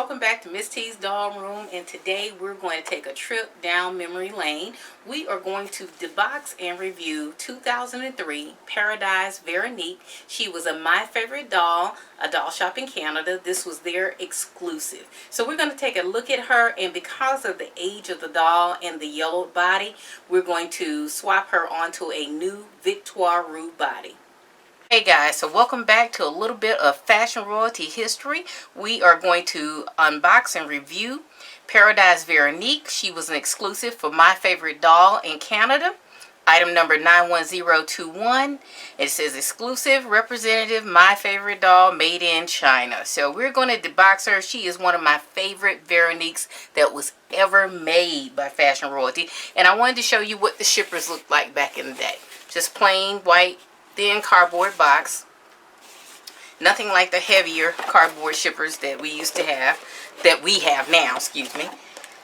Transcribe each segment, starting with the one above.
welcome back to Ms. T's Doll Room, and today we're going to take a trip down memory lane. We are going to debox and review 2003 Paradise Veronique. She was a My Favorite Doll, a doll shop in Canada. This was their exclusive. So we're going to take a look at her, and because of the age of the doll and the yellowed body, we're going to swap her onto a new Victoire Roux body. Hey guys, so welcome back to a little bit of fashion royalty history. We are going to unbox and review Paradise Veronique. She was an exclusive for My Favorite Doll in Canada. Item number 91021. It says exclusive representative My Favorite Doll made in China. So we're going to debox her. She is one of my favorite Veroniques that was ever made by fashion royalty. And I wanted to show you what the shippers looked like back in the day. Just plain white thin cardboard box. Nothing like the heavier cardboard shippers that we used to have, that we have now, excuse me.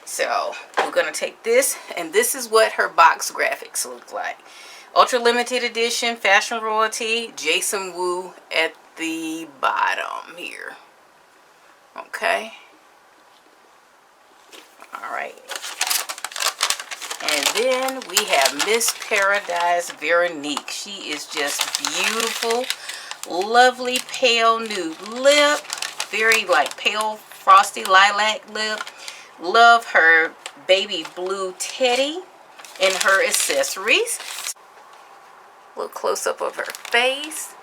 So we're going to take this, and this is what her box graphics look like. Ultra limited edition, fashion royalty, Jason Wu at the bottom here. Okay. Alright. And then we have Miss Paradise Veronique. She is just beautiful. Lovely pale nude lip. Very like pale frosty lilac lip. Love her baby blue teddy and her accessories. A little close up of her face.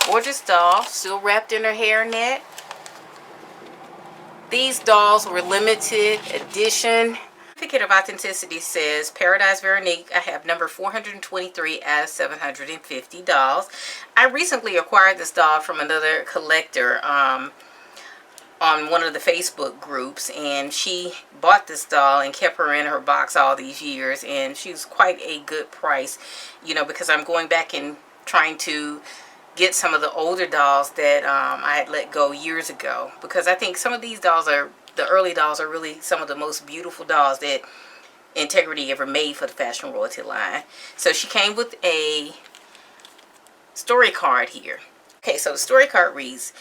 Gorgeous doll. Still wrapped in her hairnet. These dolls were limited edition. Certificate of authenticity says Paradise Veronique. I have number 423 out of 750 dolls. I recently acquired this doll from another collector on one of the Facebook groups, and she bought this doll and kept her in her box all these years, and she was quite a good price, you know, because I'm going back and trying to get some of the older dolls that I had let go years ago, because I think some of these dolls are, the early dolls are really some of the most beautiful dolls that Integrity ever made for the fashion royalty line. So she came with a story card here. Okay, so the story card reads,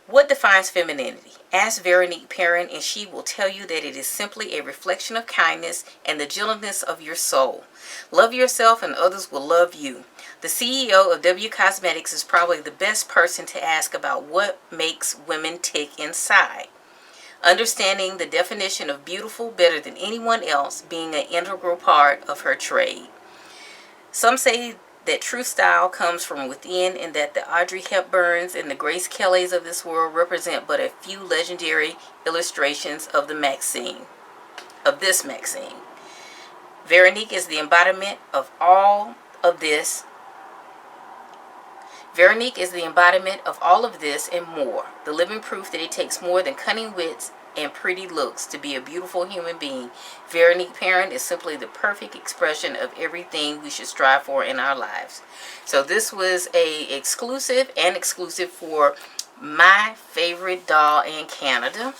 what defines femininity? Ask Veronique Perrin, and she will tell you that it is simply a reflection of kindness and the gentleness of your soul. Love yourself and others will love you. The CEO of W Cosmetics is probably the best person to ask about what makes women tick inside. Understanding the definition of beautiful better than anyone else being an integral part of her trade. Some say that true style comes from within, and that the Audrey Hepburns and the Grace Kellys of this world represent but a few legendary illustrations of the Maxine, of this Maxine. Veronique is the embodiment of all of this. Veronique is the embodiment of all of this and more. The living proof that it takes more than cunning wits and pretty looks to be a beautiful human being. Veronique Perrin is simply the perfect expression of everything we should strive for in our lives. So this was a exclusive for My Favorite Doll in Canada.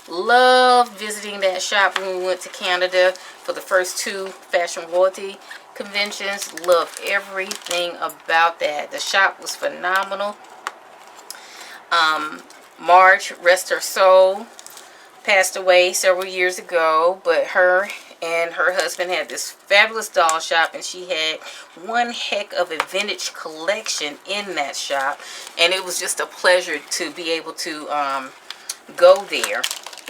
Loved visiting that shop when we went to Canada for the first two fashion royalty conventions. Loved everything about that. The shop was phenomenal. Marge, rest her soul, passed away several years ago, but her and her husband had this fabulous doll shop, and she had one heck of a vintage collection in that shop, and it was just a pleasure to be able to go there.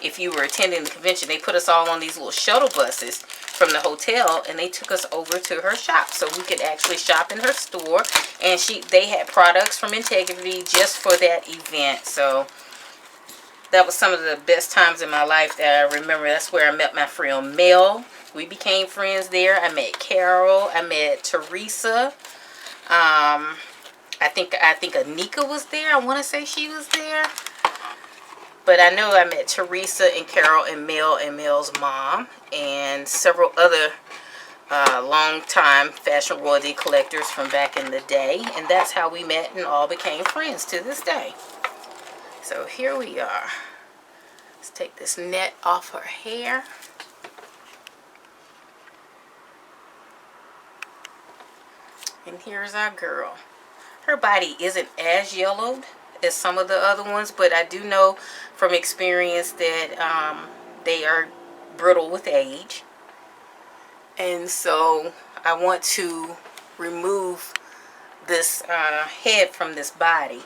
If you were attending the convention, they put us all on these little shuttle buses from the hotel, and they took us over to her shop so we could actually shop in her store, and they had products from Integrity just for that event. So that was some of the best times in my life that I remember. That's where I met my friend Mel. We became friends there. I met Carol. I met Teresa. I think Anika was there. I want to say she was there. But I know I met Teresa and Carol and Mel and Mel's mom and several other long-time fashion royalty collectors from back in the day. And that's how we met and all became friends to this day. So here we are. Let's take this net off her hair. And here's our girl. Her body isn't as yellowed as some of the other ones, but I do know from experience that they are brittle with age. And so I want to remove this head from this body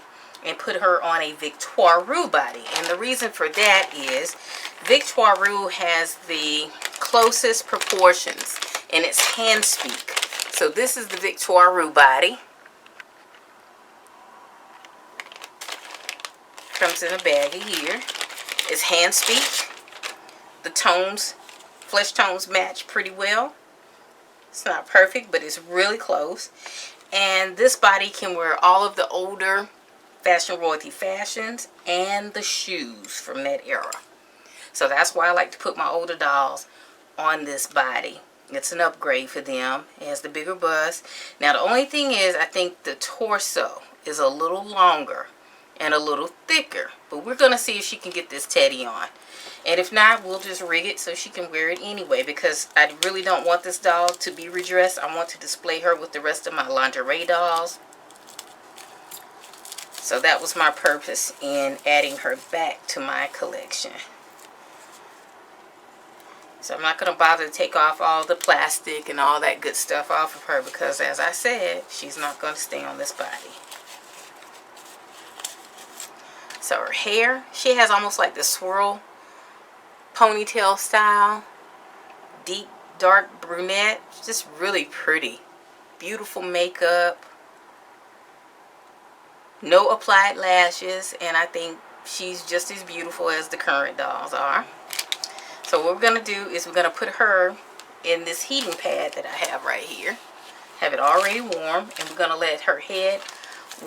and put her on a Victoire Roux body. And the reason for that is Victoire Roux has the closest proportions and it's hand speak. So this is the Victoire Roux body. Comes in a baggie here. It's hand speak. The tones, flesh tones match pretty well. It's not perfect, but it's really close. And this body can wear all of the older Fashion Royalty fashions and the shoes from that era. So that's why I like to put my older dolls on this body. It's an upgrade for them. It has the bigger bust. Now the only thing is, I think the torso is a little longer and a little thicker. But we're going to see if she can get this teddy on. And if not, we'll just rig it so she can wear it anyway, because I really don't want this doll to be redressed. I want to display her with the rest of my lingerie dolls. So that was my purpose in adding her back to my collection. So I'm not going to bother to take off all the plastic and all that good stuff off of her, because as I said, she's not going to stay on this body. So her hair, she has almost like the swirl ponytail style, deep dark brunette, just really pretty, beautiful makeup, no applied lashes, and I think she's just as beautiful as the current dolls are. So what we're going to do is we're going to put her in this heating pad that I have right here, have it already warm, and we're going to let her head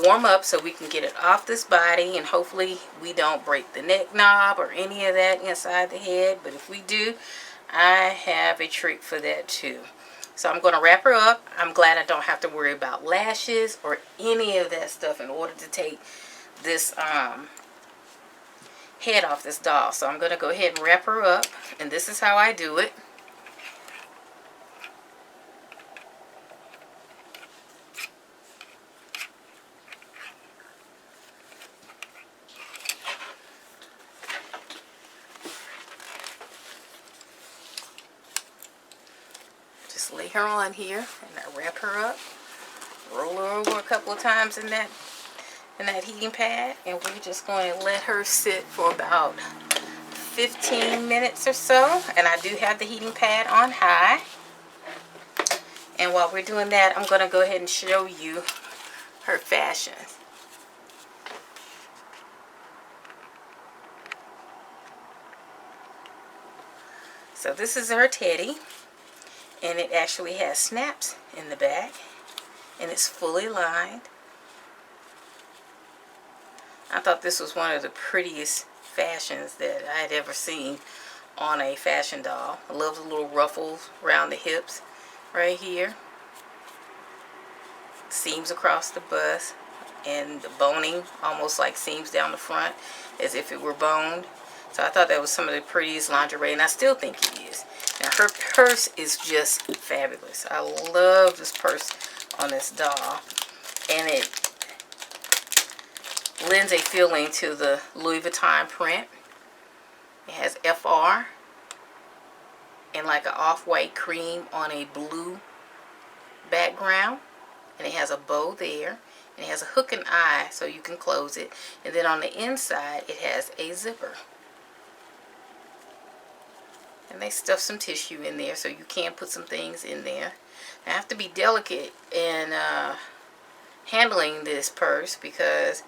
warm up so we can get it off this body, and hopefully we don't break the neck knob or any of that inside the head. But if we do, I have a trick for that too. So I'm going to wrap her up. I'm glad I don't have to worry about lashes or any of that stuff in order to take this head off this doll. So I'm going to go ahead and wrap her up, and this is how I do it. Lay her on here and I wrap her up, roll her over a couple of times in that heating pad, and we're just going to let her sit for about 15 minutes or so. And I do have the heating pad on high, and while we're doing that, I'm going to go ahead and show you her fashion. So this is her teddy. And it actually has snaps in the back, and it's fully lined. I thought this was one of the prettiest fashions that I had ever seen on a fashion doll. I love the little ruffles around the hips right here. Seams across the bust, and the boning almost like seams down the front as if it were boned. So I thought that was some of the prettiest lingerie, and I still think it is. Now her purse is just fabulous. I love this purse on this doll, and it lends a feeling to the Louis Vuitton print. It has FR and like an off-white cream on a blue background, and it has a bow there, and it has a hook and eye so you can close it, and then on the inside it has a zipper. And they stuff some tissue in there so you can put some things in there. I have to be delicate in handling this purse, because,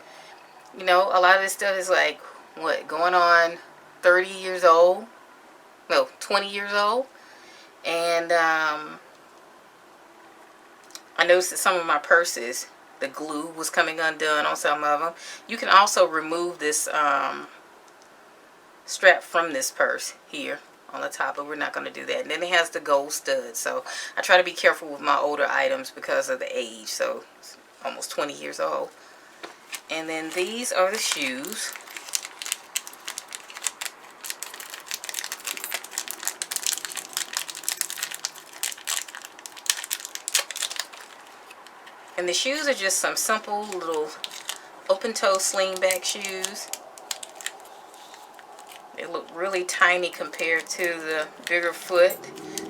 you know, a lot of this stuff is like, what, going on 30 years old? No, 20 years old. And I noticed that some of my purses, the glue was coming undone on some of them. You can also remove this strap from this purse here on the top, but we're not going to do that. And then it has the gold stud, so I try to be careful with my older items because of the age. So it's almost 20 years old. And then these are the shoes. And the shoes are just some simple little open-toe slingback shoes. They look really tiny compared to the bigger foot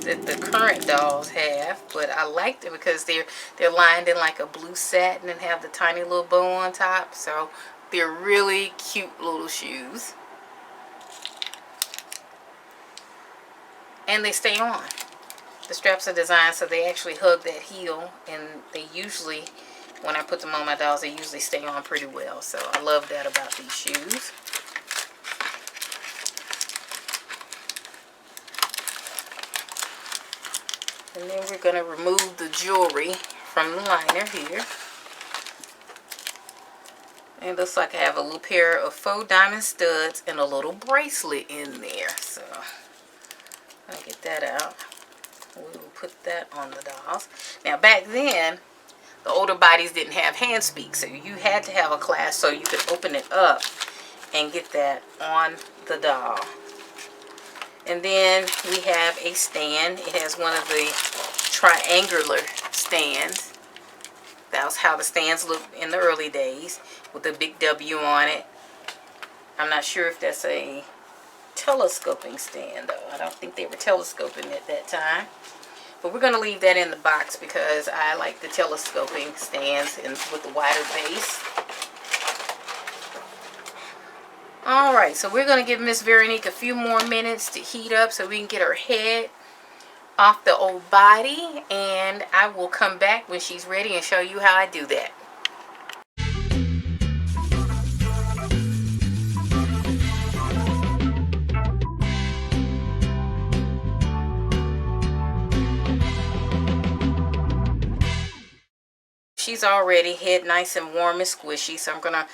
that the current dolls have, but I like them because they're lined in like a blue satin and have the tiny little bow on top. So they're really cute little shoes, and they stay on. The straps are designed so they actually hug that heel, and they usually, when I put them on my dolls, they usually stay on pretty well. So I love that about these shoes. And then we're going to remove the jewelry from the liner here. And it looks like I have a little pair of faux diamond studs and a little bracelet in there. So I'll get that out. We will put that on the dolls. Now back then, the older bodies didn't have hand speak, so you had to have a clasp so you could open it up and get that on the doll. And then we have a stand. It has one of the triangular stands. That was how the stands looked in the early days, with a big W on it. I'm not sure if that's a telescoping stand though. I don't think they were telescoping at that time. But we're going to leave that in the box because I like the telescoping stands and with the wider base. Alright, so we're going to give Miss Veronique a few more minutes to heat up so we can get her head off the old body, and I will come back when she's ready and show you how I do that. She's already head nice and warm and squishy, so I'm going to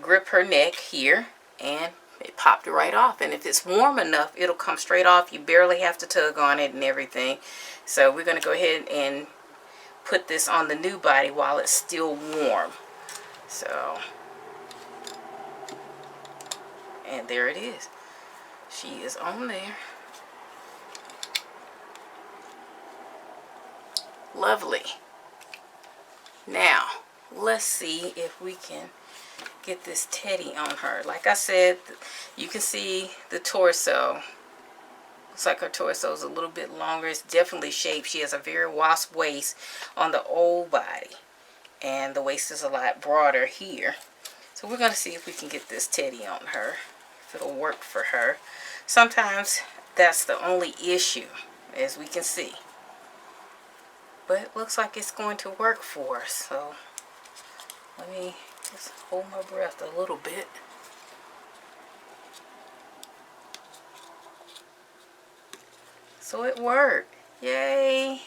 grip her neck here, and it popped right off. And if it's warm enough, it'll come straight off. You barely have to tug on it and everything. So we're going to go ahead and put this on the new body while it's still warm. So, and there it is. She is on there. Lovely. Now, let's see if we can get this teddy on her. Like I said, you can see the torso. Looks like her torso is a little bit longer. It's definitely shaped. She has a very wasp waist on the old body, and the waist is a lot broader here. So we're going to see if we can get this teddy on her, if it'll work for her. Sometimes that's the only issue, as we can see. But it looks like it's going to work for us. So let me just hold my breath a little bit. So it worked. Yay!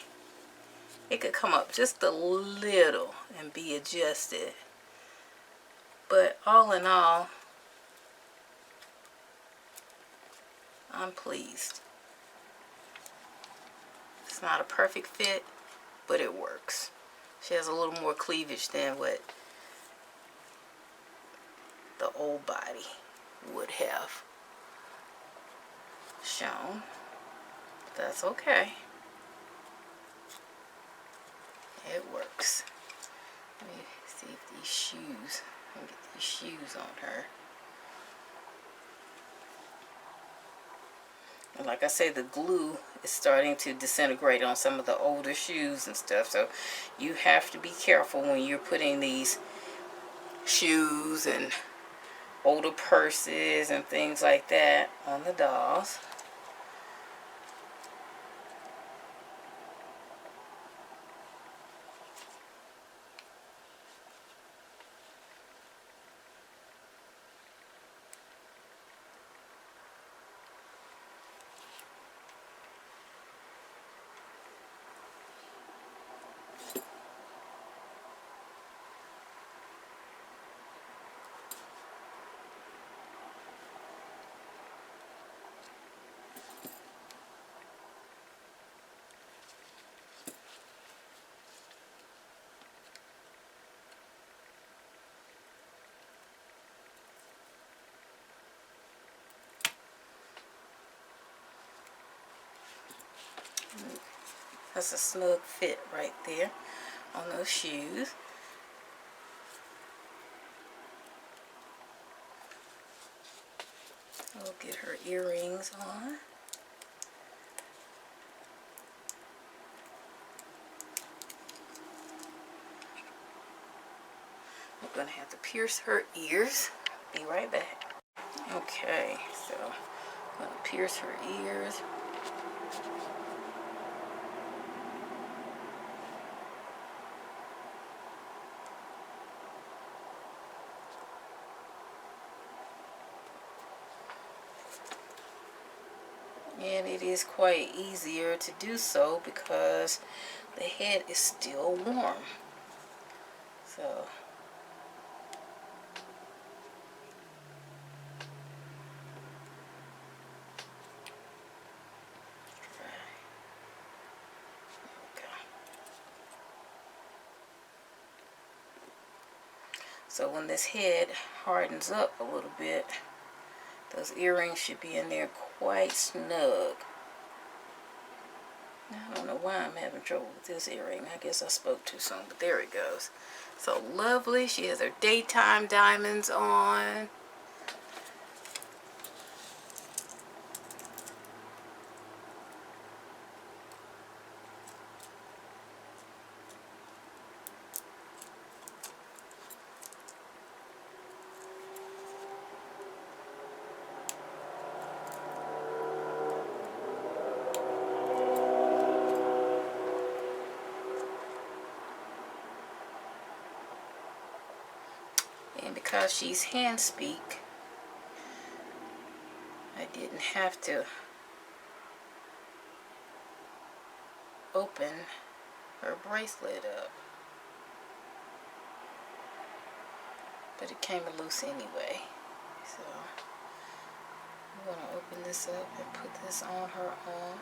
It could come up just a little and be adjusted. But all in all, I'm pleased. It's not a perfect fit, but it works. She has a little more cleavage than what the old body would have shown. That's okay. It works. Let me see if these shoes, I can get these shoes on her. And like I say, the glue is starting to disintegrate on some of the older shoes and stuff. So you have to be careful when you're putting these shoes and older purses and things like that on the dolls. That's a snug fit right there on those shoes. Get her earrings on. I'm gonna have to pierce her ears. Be right back. Okay, so I'm gonna pierce her ears. And it is quite easier to do so because the head is still warm. So so when this head hardens up a little bit, those earrings should be in there quite snug. I don't know why I'm having trouble with this earring. I guess I spoke too soon, but there it goes. So lovely. She has her daytime diamonds on. And because she's hand speak, I didn't have to open her bracelet up. But it came loose anyway. So I'm going to open this up and put this on her arm.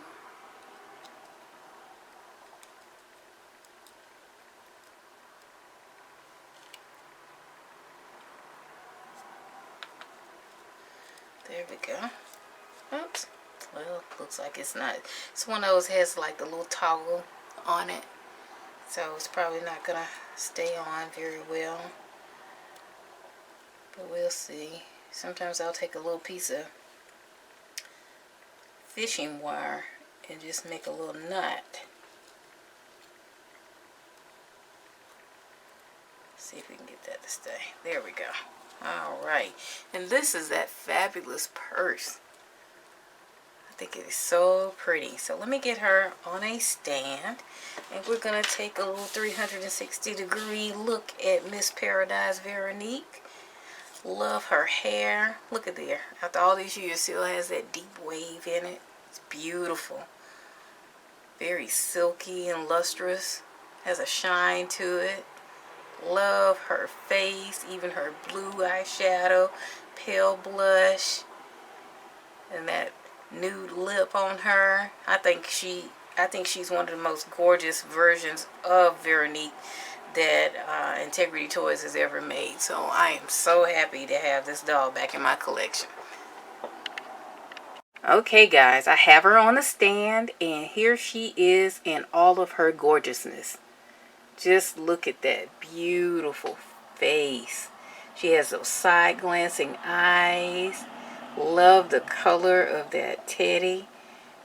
There we go. Oops. Well, looks like it's not. It's one of those has like the little toggle on it. So it's probably not going to stay on very well. But we'll see. Sometimes I'll take a little piece of fishing wire and just make a little knot. See if we can get that to stay. There we go. Alright. And this is that fabulous purse. I think it is so pretty. So let me get her on a stand. And we're going to take a little 360-degree look at Miss Paradise Veronique. Love her hair. Look at there. After all these years, still has that deep wave in it. It's beautiful. Very silky and lustrous. Has a shine to it. Love her face, even her blue eyeshadow, pale blush, and that nude lip on her. I think she's one of the most gorgeous versions of Veronique that Integrity Toys has ever made. So I am so happy to have this doll back in my collection. Okay guys, I have her on the stand and here she is in all of her gorgeousness. Just look at that beautiful face. She has those side glancing eyes. Love the color of that teddy.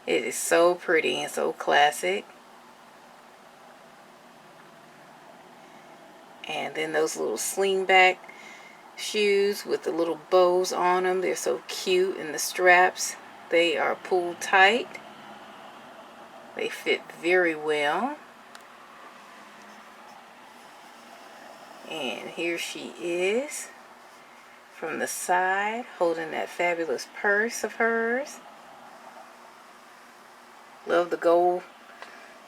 It is so pretty and so classic. And then those little slingback shoes with the little bows on them. They're so cute. And the straps, they are pulled tight. They fit very well. And here she is from the side holding that fabulous purse of hers. Love the gold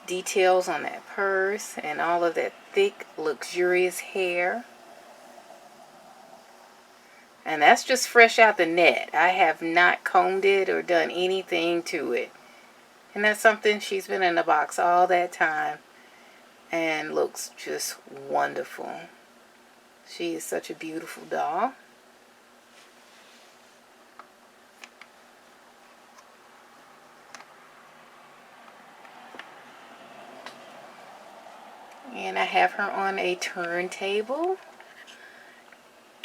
details on that purse and all of that thick luxurious hair. And that's just fresh out the net. I have not combed it or done anything to it. And that's something, she's been in the box all that time and looks just wonderful. She is such a beautiful doll. And I have her on a turntable.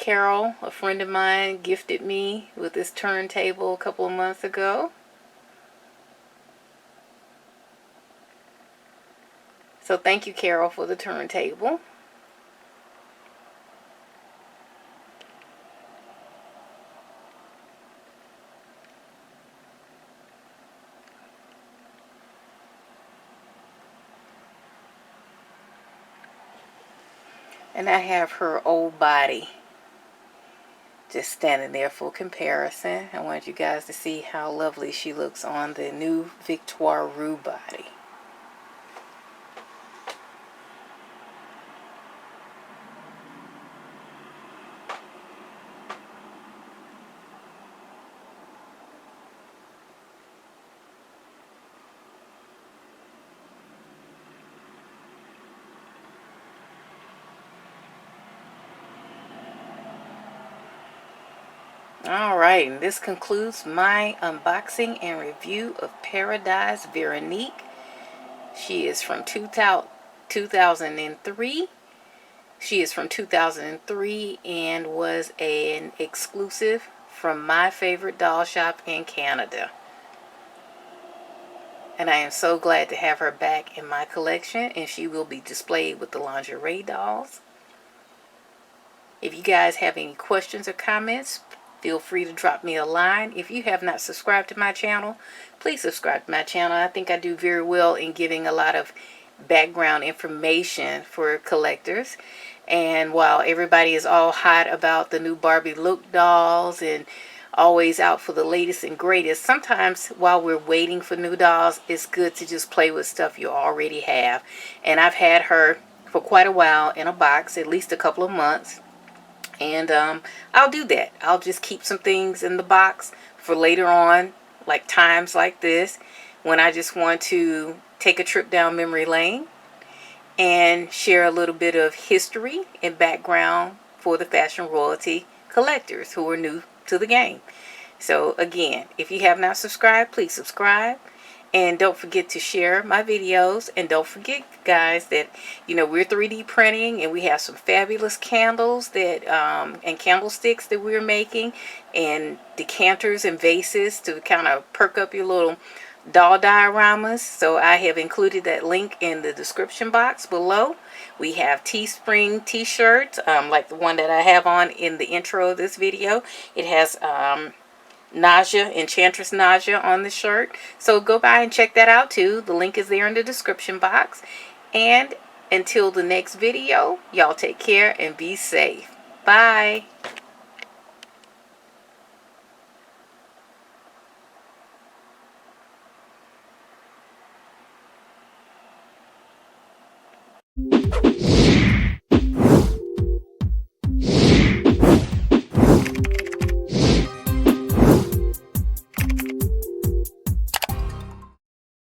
Carol, a friend of mine, gifted me with this turntable a couple of months ago. So thank you, Carol, for the turntable. And I have her old body just standing there for comparison. I want you guys to see how lovely she looks on the new Victoire Roux body. Alright, and this concludes my unboxing and review of Paradise Veronique. She is from 2003. She is from 2003 and was an exclusive from my favorite doll shop in Canada. And I am so glad to have her back in my collection, and she will be displayed with the lingerie dolls. If you guys have any questions or comments, feel free to drop me a line. If you have not subscribed to my channel, please subscribe to my channel. I think I do very well in giving a lot of background information for collectors. And while everybody is all hot about the new Barbie look dolls and always out for the latest and greatest, sometimes while we're waiting for new dolls, it's good to just play with stuff you already have. And I've had her for quite a while in a box, at least a couple of months. And I'll do that. I'll just keep some things in the box for later on, like times like this, when I just want to take a trip down memory lane and share a little bit of history and background for the fashion royalty collectors who are new to the game. So again, if you have not subscribed, please subscribe. And don't forget to share my videos. And don't forget, guys, that, you know, we're 3D printing, and we have some fabulous candles that and candlesticks that we're making, and decanters and vases to kind of perk up your little doll dioramas. So I have included that link in the description box below. We have Teespring t-shirts, like the one that I have on in the intro of this video. It has Nausea, Enchantress Nausea on the shirt. So go by and check that out too. The link is there in the description box. And until the next video, y'all take care and be safe. Bye.